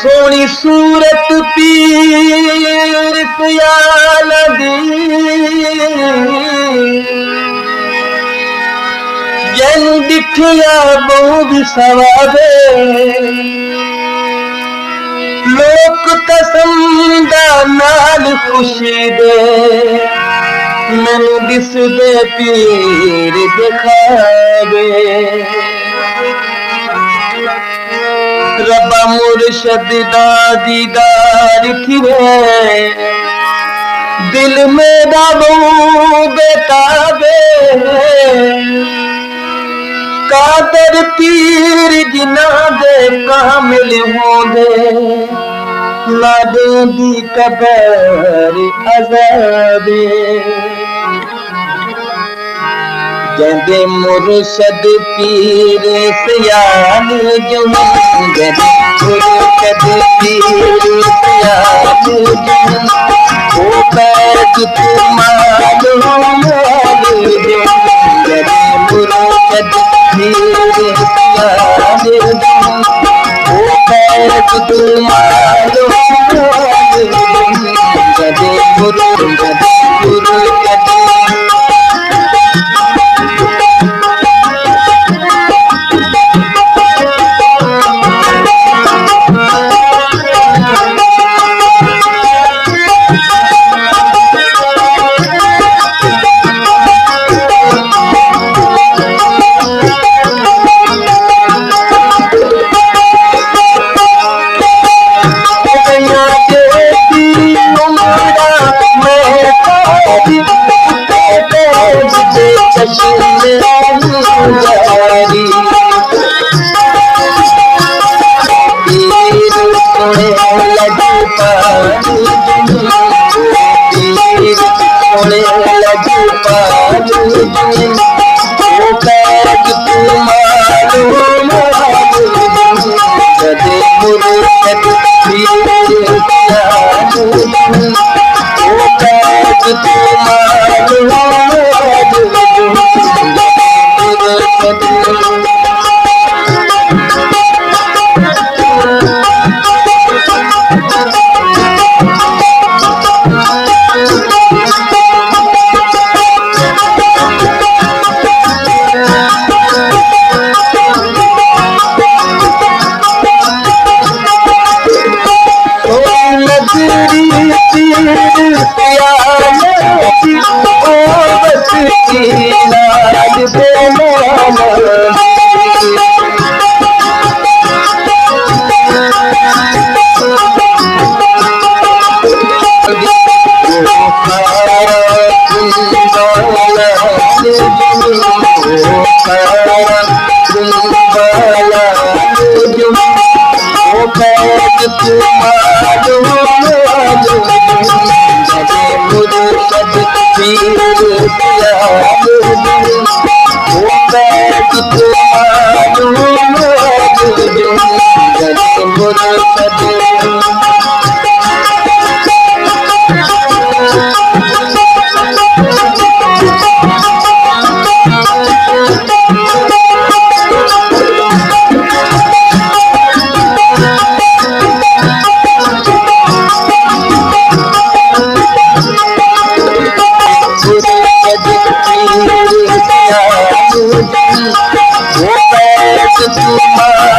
सोनी सूरत पीर सियाल दी जन दिखिया बहु भी सवादे लोक तसंदा नाल खुशी दे मैनू दिस दे पीर दिखावे रबा मुर्शद दा दीदार थिवे दिल मेरा बहु बेताबे कादर पीर जिना दे कामिल होंदे लादे दी कबर अज़ाबे जंदे मुर्शद पीर सियाल जुम जंदे मुर्शद पीर सियाल जुम ओ पैद मालूम जंदे मुर्शद पीर सियाल जुम ओ पैद मालूम जंदे मुर्शद Thank you.